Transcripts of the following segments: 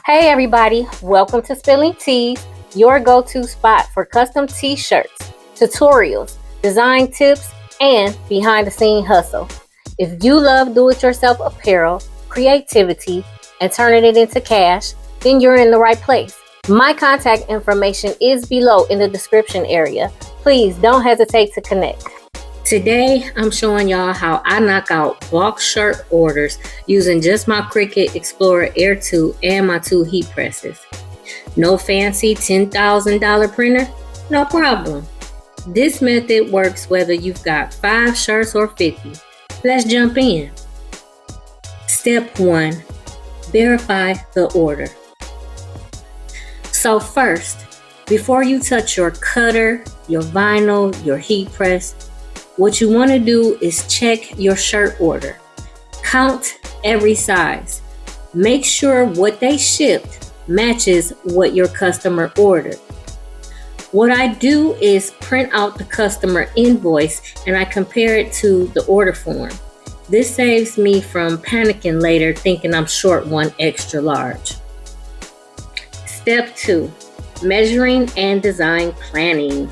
Hey everybody, welcome to Spilling Tees, your go-to spot for custom t-shirts, tutorials, design tips, and behind-the-scene hustle. If you love do-it-yourself apparel, creativity, and turning it into cash, then you're in the right place. My contact information is below in the description area. Please don't hesitate to connect. Today, I'm showing y'all how I knock out bulk shirt orders using just my Cricut Explore Air 2 and my 2 heat presses. No fancy $10,000 printer? No problem. This method works whether you've got 5 shirts or 50. Let's jump in. Step 1. Verify the order. So first, before you touch your cutter, your vinyl, your heat press, what you want to do is check your shirt order. Count every size. Make sure what they shipped matches what your customer ordered. What I do is print out the customer invoice and I compare it to the order form. This saves me from panicking later thinking I'm short one extra large. Step 2. Measuring and design planning.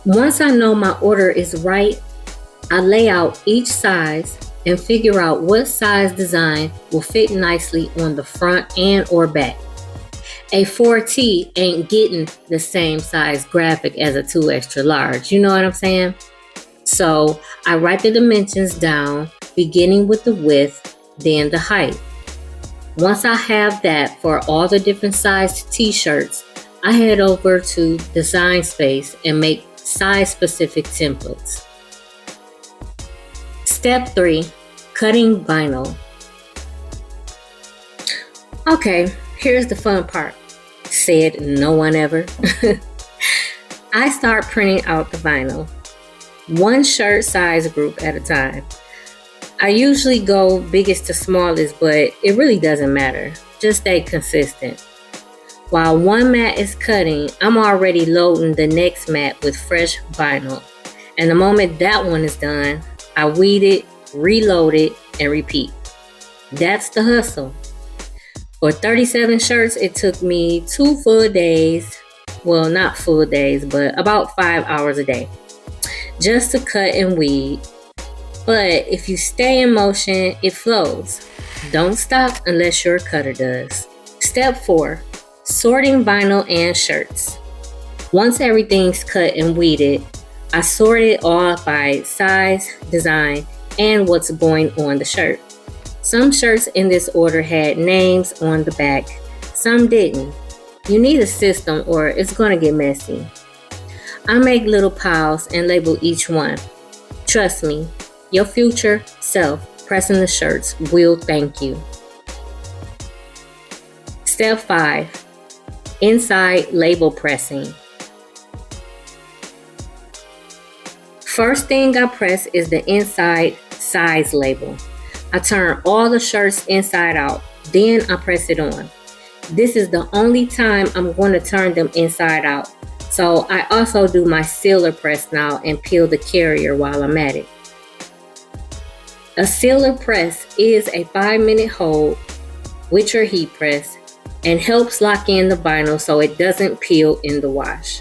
Once I know my order is right, I lay out each size and figure out what size design will fit nicely on the front and or back. A 4T ain't getting the same size graphic as a 2 extra large, you know what I'm saying? So I write the dimensions down, beginning with the width, then the height. Once I have that for all the different sized t-shirts, I head over to Design Space and make size-specific templates. Step 3. Cutting vinyl. Okay, here's the fun part. Said no one ever. I start printing out the vinyl, one shirt size group at a time. I usually go biggest to smallest, but it really doesn't matter. Just stay consistent. While one mat is cutting, I'm already loading the next mat with fresh vinyl. And the moment that one is done, I weed it, reload it, and repeat. That's the hustle. For 37 shirts, it took me 2 full days. Well, not full days, but about 5 hours a day. Just to cut and weed. But if you stay in motion, it flows. Don't stop unless your cutter does. Step 4. Sorting vinyl and shirts. Once everything's cut and weeded, I sort it all by size, design, and what's going on the shirt. Some shirts in this order had names on the back, some didn't. You need a system or it's going to get messy. I make little piles and label each one. Trust me, your future self pressing the shirts will thank you. Step 5. Inside label pressing. First thing I press is the inside size label. I turn all the shirts inside out, then I press it on. This is the only time I'm going to turn them inside out. So I also do my sealer press now and peel the carrier while I'm at it. A sealer press is a 5-minute hold with your heat press and helps lock in the vinyl so it doesn't peel in the wash.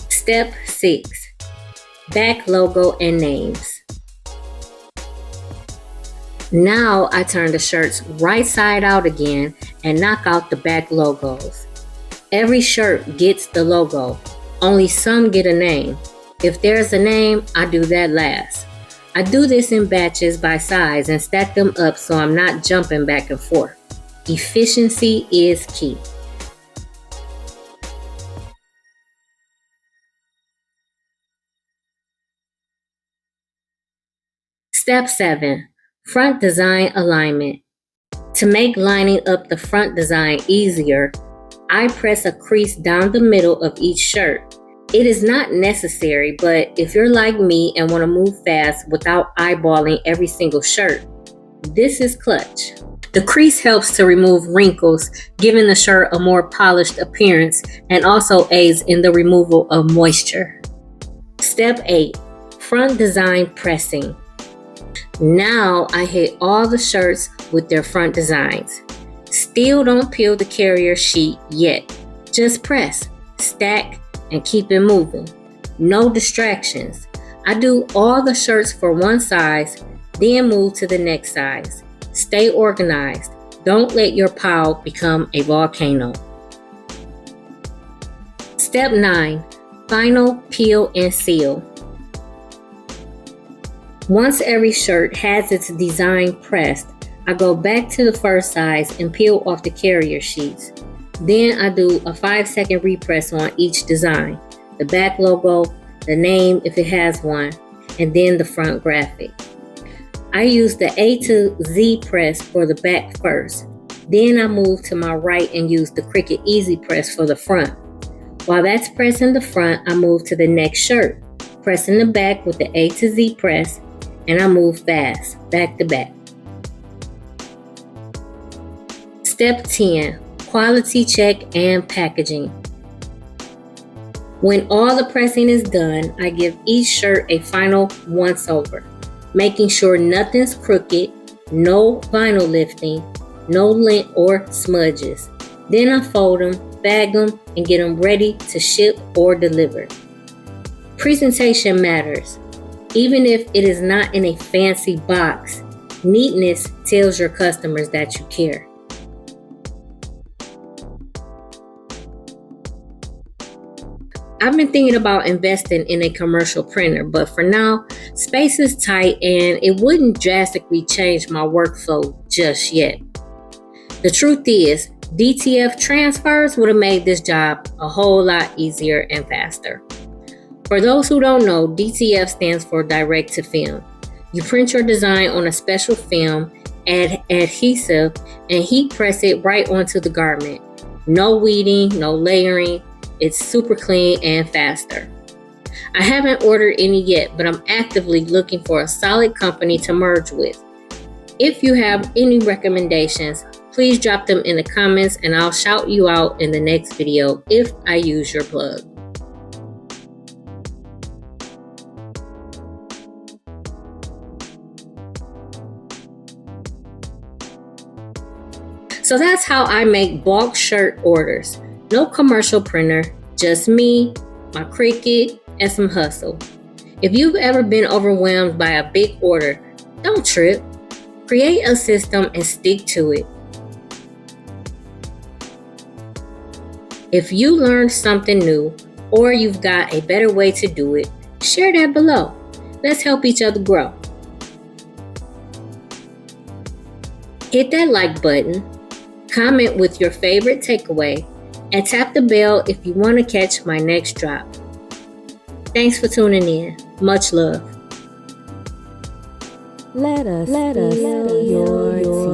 Step 6. Back logo and names. Now I turn the shirts right side out again and knock out the back logos. Every shirt gets the logo, only some get a name. If there's a name, I do that last. I do this in batches by size and stack them up so I'm not jumping back and forth. Efficiency is key. Step 7. Front design alignment. To make lining up the front design easier, I press a crease down the middle of each shirt. It is not necessary, but if you're like me and want to move fast without eyeballing every single shirt, this is clutch. The crease helps to remove wrinkles, giving the shirt a more polished appearance and also aids in the removal of moisture. Step 8. Front design pressing. Now I hit all the shirts with their front designs. Still don't peel the carrier sheet yet. Just press, stack, and keep it moving. No distractions. I do all the shirts for one size, then move to the next size. Stay organized. Don't let your pile become a volcano. Step 9. Final peel and seal. Once every shirt has its design pressed, I go back to the first size and peel off the carrier sheets. Then I do a 5-second repress on each design, the back logo, the name if it has one, and then the front graphic. I use the A2Z press for the back first. Then I move to my right and use the Cricut EasyPress for the front. While that's pressing the front, I move to the next shirt, pressing the back with the A2Z press, and I move fast, back to back. Step 10. Quality check and packaging. When all the pressing is done, I give each shirt a final once over, making sure nothing's crooked, no vinyl lifting, no lint or smudges. Then I fold them, bag them, and get them ready to ship or deliver. Presentation matters. Even if it is not in a fancy box, neatness tells your customers that you care. I've been thinking about investing in a commercial printer, but for now, space is tight and it wouldn't drastically change my workflow just yet. The truth is, DTF transfers would have made this job a whole lot easier and faster. For those who don't know, DTF stands for direct to film. You print your design on a special film, add adhesive, and heat press it right onto the garment. No weeding, no layering. It's super clean and faster. I haven't ordered any yet, but I'm actively looking for a solid company to merge with. If you have any recommendations, please drop them in the comments and I'll shout you out in the next video if I use your plug. So that's how I make bulk shirt orders. No commercial printer, just me, my Cricut, and some hustle. If you've ever been overwhelmed by a big order, don't trip. Create a system and stick to it. If you learned something new or you've got a better way to do it, share that below. Let's help each other grow. Hit that like button, comment with your favorite takeaway, and tap the bell if you want to catch my next drop. Thanks for tuning in. Much love. Let us feel your tears.